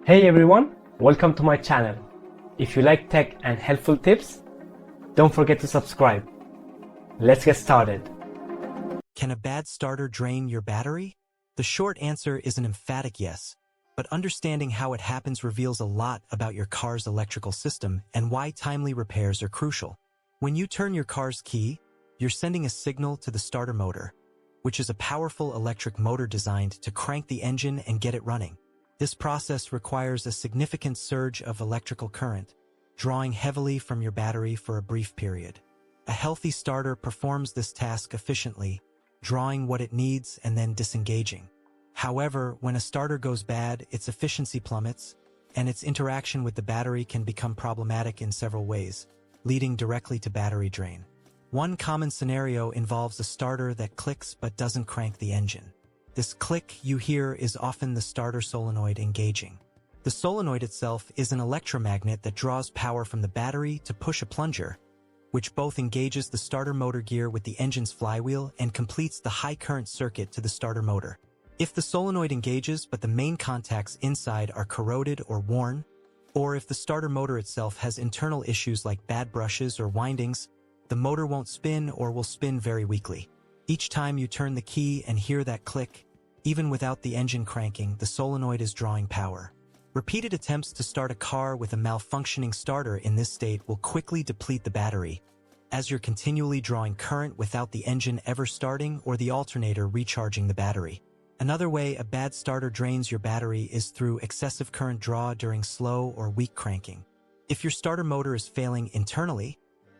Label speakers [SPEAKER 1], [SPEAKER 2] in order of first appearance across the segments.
[SPEAKER 1] Hey everyone, welcome to my channel. If you like tech and helpful tips, don't forget to subscribe. Let's get started.
[SPEAKER 2] Can a bad starter drain your battery? The short answer is an emphatic yes, but understanding how it happens reveals a lot about your car's electrical system and why timely repairs are crucial. When you turn your car's key, you're sending a signal to the starter motor, which is a powerful electric motor designed to crank the engine and get it running. This process requires a significant surge of electrical current, drawing heavily from your battery for a brief period. A healthy starter performs this task efficiently, drawing what it needs and then disengaging. However, when a starter goes bad, its efficiency plummets, and its interaction with the battery can become problematic in several ways, leading directly to battery drain. One common scenario involves a starter that clicks but doesn't crank the engine. This click you hear is often the starter solenoid engaging. The solenoid itself is an electromagnet that draws power from the battery to push a plunger, which both engages the starter motor gear with the engine's flywheel and completes the high current circuit to the starter motor. If the solenoid engages but the main contacts inside are corroded or worn, or if the starter motor itself has internal issues like bad brushes or windings, the motor won't spin or will spin very weakly. Each time you turn the key and hear that click, even without the engine cranking, the solenoid is drawing power. Repeated attempts to start a car with a malfunctioning starter in this state will quickly deplete the battery, as you're continually drawing current without the engine ever starting or the alternator recharging the battery. Another way a bad starter drains your battery is through excessive current draw during slow or weak cranking. If your starter motor is failing internally,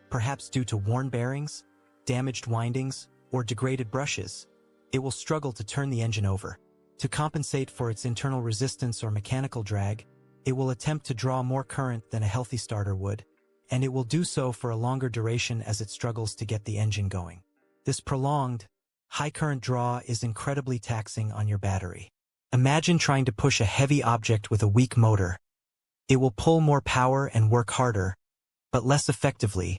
[SPEAKER 2] perhaps due to worn bearings, damaged windings, or degraded brushes, it will struggle to turn the engine over. To compensate for its internal resistance or mechanical drag, it will attempt to draw more current than a healthy starter would, and it will do so for a longer duration as it struggles to get the engine going. This prolonged, high current draw is incredibly taxing on your battery. Imagine trying to push a heavy object with a weak motor. It will pull more power and work harder, but less effectively,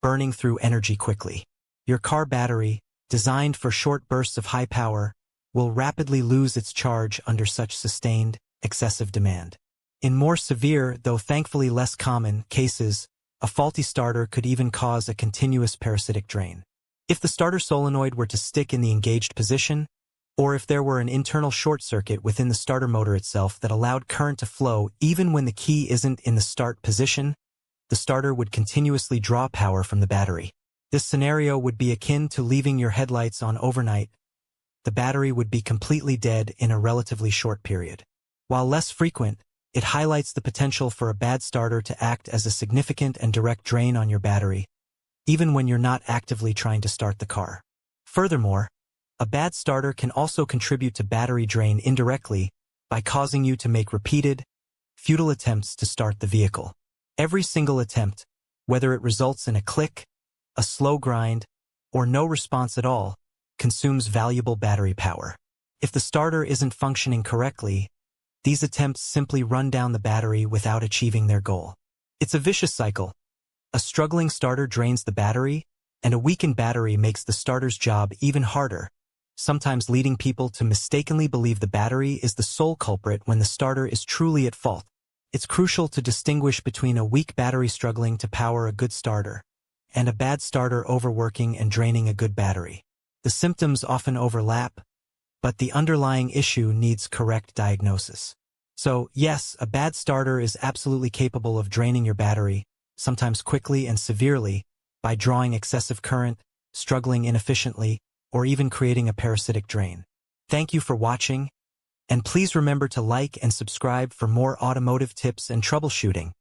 [SPEAKER 2] burning through energy quickly. Your car battery, designed for short bursts of high power, will rapidly lose its charge under such sustained, excessive demand. In more severe, though thankfully less common, cases, a faulty starter could even cause a continuous parasitic drain. If the starter solenoid were to stick in the engaged position, or if there were an internal short circuit within the starter motor itself that allowed current to flow even when the key isn't in the start position, the starter would continuously draw power from the battery. This scenario would be akin to leaving your headlights on overnight. The battery would be completely dead in a relatively short period. While less frequent, it highlights the potential for a bad starter to act as a significant and direct drain on your battery, even when you're not actively trying to start the car. Furthermore, a bad starter can also contribute to battery drain indirectly by causing you to make repeated, futile attempts to start the vehicle. Every single attempt, whether it results in a click, a slow grind, or no response at all, consumes valuable battery power. If the starter isn't functioning correctly, these attempts simply run down the battery without achieving their goal. It's a vicious cycle. A struggling starter drains the battery, and a weakened battery makes the starter's job even harder, sometimes leading people to mistakenly believe the battery is the sole culprit when the starter is truly at fault. It's crucial to distinguish between a weak battery struggling to power a good starter, and a bad starter overworking and draining a good battery. The symptoms often overlap, but the underlying issue needs correct diagnosis. So, yes, a bad starter is absolutely capable of draining your battery, sometimes quickly and severely, by drawing excessive current, struggling inefficiently, or even creating a parasitic drain. Thank you for watching, and please remember to like and subscribe for more automotive tips and troubleshooting.